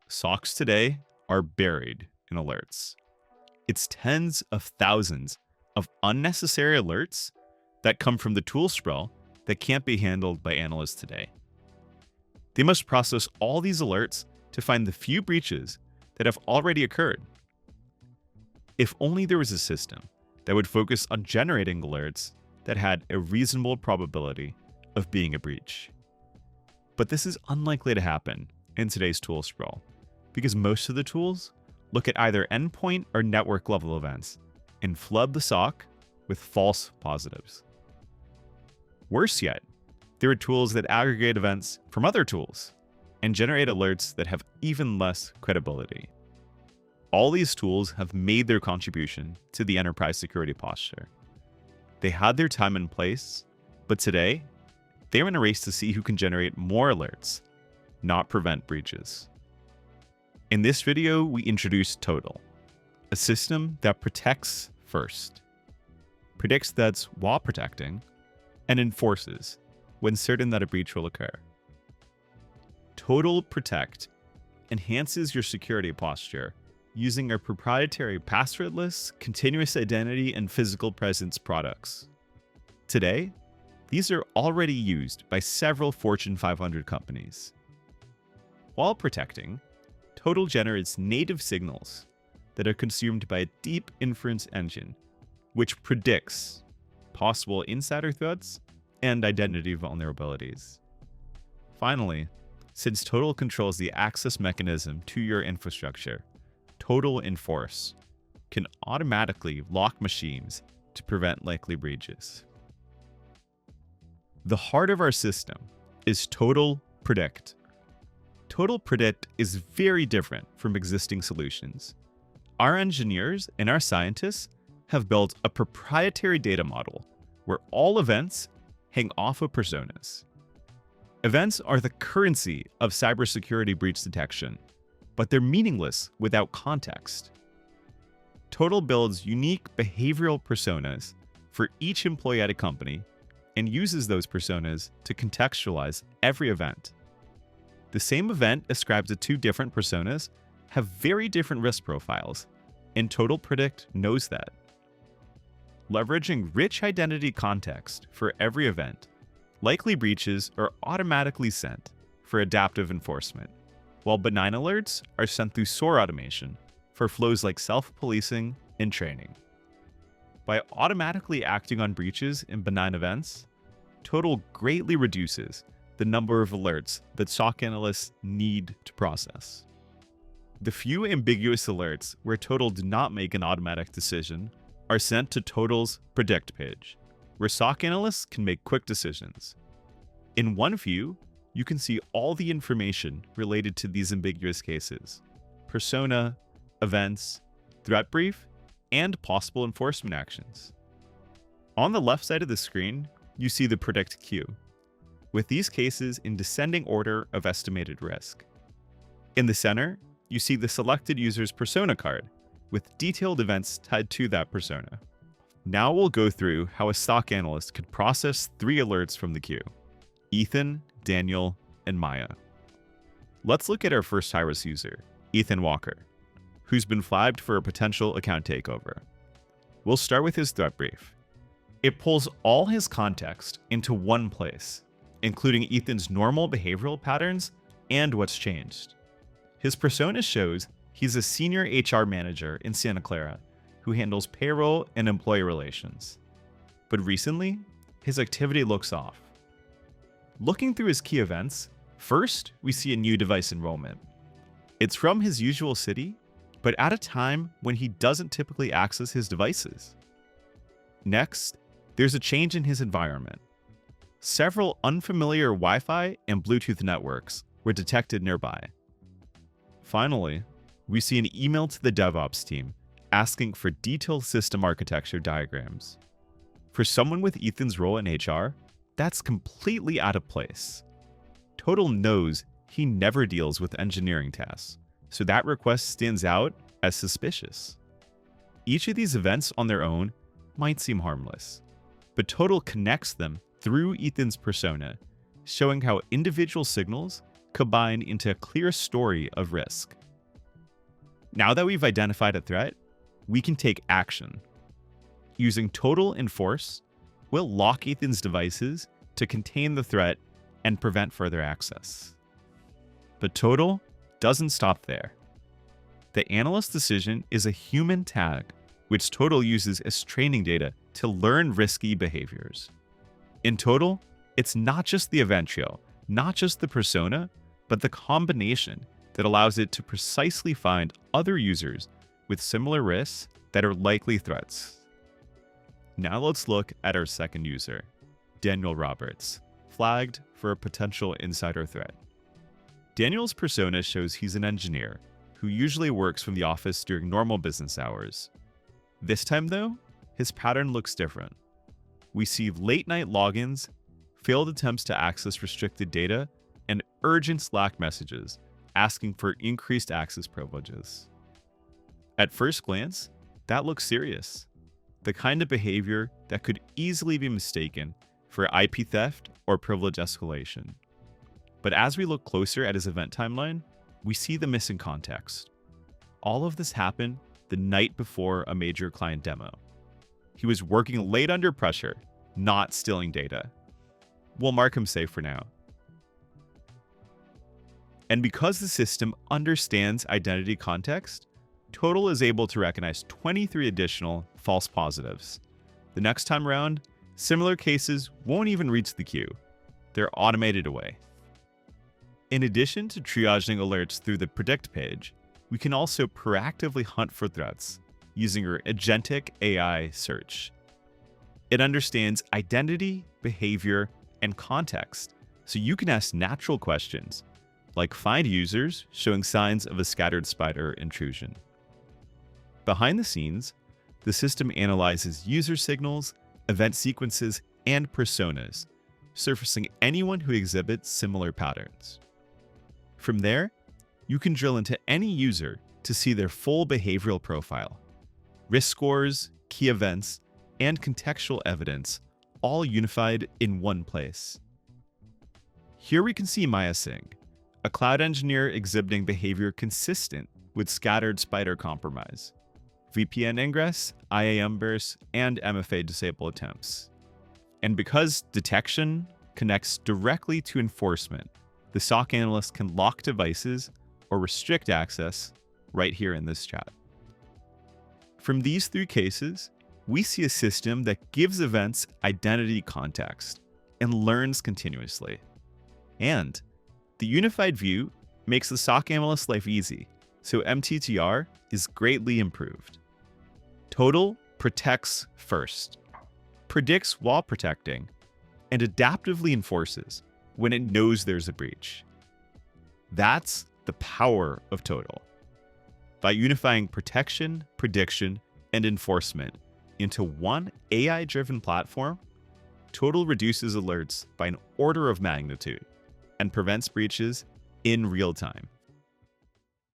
SOCs today are buried in alerts. It's tens of thousands of unnecessary alerts that come from the tool sprawl that can't be handled by analysts today. They must process all these alerts to find the few breaches that have already occurred. If only there was a system that would focus on generating alerts that had a reasonable probability of being a breach. But this is unlikely to happen in today's tool sprawl, because most of the tools look at either endpoint or network level events and flood the SOC with false positives. Worse yet, there are tools that aggregate events from other tools and generate alerts that have even less credibility. All these tools have made their contribution to the enterprise security posture. They had their time and place, but today, they're in a race to see who can generate more alerts, not prevent breaches. In this video, we introduce Total, a system that protects first, predicts threats while protecting, and enforces when certain that a breach will occur. Total Protect enhances your security posture using our proprietary passwordless, continuous identity, and physical presence products. Today, these are already used by several Fortune 500 companies. While protecting, Total generates native signals that are consumed by a deep inference engine, which predicts possible insider threats and identity vulnerabilities. Finally, since Total controls the access mechanism to your infrastructure, Total Enforce can automatically lock machines to prevent likely breaches. The heart of our system is Total Predict. Total Predict is very different from existing solutions. Our engineers and our scientists have built a proprietary data model where all events hang off of personas. Events are the currency of cybersecurity breach detection, but they're meaningless without context. Total builds unique behavioral personas for each employee at a company and uses those personas to contextualize every event. The same event ascribed to two different personas have very different risk profiles, and Total Predict knows that. Leveraging rich identity context for every event, likely breaches are automatically sent for adaptive enforcement, while benign alerts are sent through SOAR automation for flows like self-policing and training. By automatically acting on breaches in benign events, Total greatly reduces the number of alerts that SOC analysts need to process. The few ambiguous alerts where Total did not make an automatic decision are sent to Total's Predict page, where SOC analysts can make quick decisions. In one view, you can see all the information related to these ambiguous cases: persona, events, threat brief, and possible enforcement actions. On the left side of the screen, you see the Predict queue, with these cases in descending order of estimated risk. In the center, you see the selected user's persona card, with detailed events tied to that persona. Now we'll go through how a SOC analyst could process 3 alerts from the queue: Ethan, Daniel, and Maya. Let's look at our first high-risk user, Ethan Walker, who's been flagged for a potential account takeover. We'll start with his threat brief. It pulls all his context into one place, including Ethan's normal behavioral patterns and what's changed. His persona shows he's a senior HR manager in Santa Clara who handles payroll and employee relations. But recently, his activity looks off. Looking through his key events, first we see a new device enrollment. It's from his usual city, but at a time when he doesn't typically access his devices. Next, there's a change in his environment. Several unfamiliar Wi-Fi and Bluetooth networks were detected nearby. Finally, we see an email to the DevOps team asking for detailed system architecture diagrams. For someone with Ethan's role in HR, that's completely out of place. Total knows he never deals with engineering tasks, so that request stands out as suspicious. Each of these events on their own might seem harmless, but Total connects them through Ethan's persona, showing how individual signals combine into a clear story of risk. Now that we've identified a threat, we can take action. Using Total Enforce, we'll lock Ethan's devices to contain the threat and prevent further access. But Total doesn't stop there. The analyst's decision is a human tag, which Total uses as training data to learn risky behaviors. In Total, it's not just the event trail, not just the persona, but the combination that allows it to precisely find other users with similar risks that are likely threats. Now let's look at our second user, Daniel Roberts, flagged for a potential insider threat. Daniel's persona shows he's an engineer who usually works from the office during normal business hours. This time though, his pattern looks different. We see late-night logins, failed attempts to access restricted data, and urgent Slack messages asking for increased access privileges. At first glance, that looks serious. The kind of behavior that could easily be mistaken for IP theft or privilege escalation. But as we look closer at his event timeline, we see the missing context. All of this happened the night before a major client demo. He was working late under pressure, not stealing data. We'll mark him safe for now. And because the system understands identity context, Total is able to recognize 23 additional false positives. The next time around, similar cases won't even reach the queue. They're automated away. In addition to triaging alerts through the Predict page, we can also proactively hunt for threats using our agentic AI search. It understands identity, behavior, and context, so you can ask natural questions, like find users showing signs of a scattered spider intrusion. Behind the scenes, the system analyzes user signals, event sequences, and personas, surfacing anyone who exhibits similar patterns. From there, you can drill into any user to see their full behavioral profile, risk scores, key events, and contextual evidence, all unified in one place. Here we can see Maya Singh, a cloud engineer exhibiting behavior consistent with scattered spider compromise, VPN ingress, IAM bursts, and MFA disable attempts. And because detection connects directly to enforcement, the SOC analyst can lock devices or restrict access right here in this chat. From these three cases, we see a system that gives events identity context and learns continuously. And the unified view makes the SOC analyst's life easy, so MTTR is greatly improved. Total protects first, predicts while protecting, and adaptively enforces when it knows there's a breach. That's the power of Total. By unifying protection, prediction, and enforcement into one AI-driven platform, Total reduces alerts by an order of magnitude and prevents breaches in real time.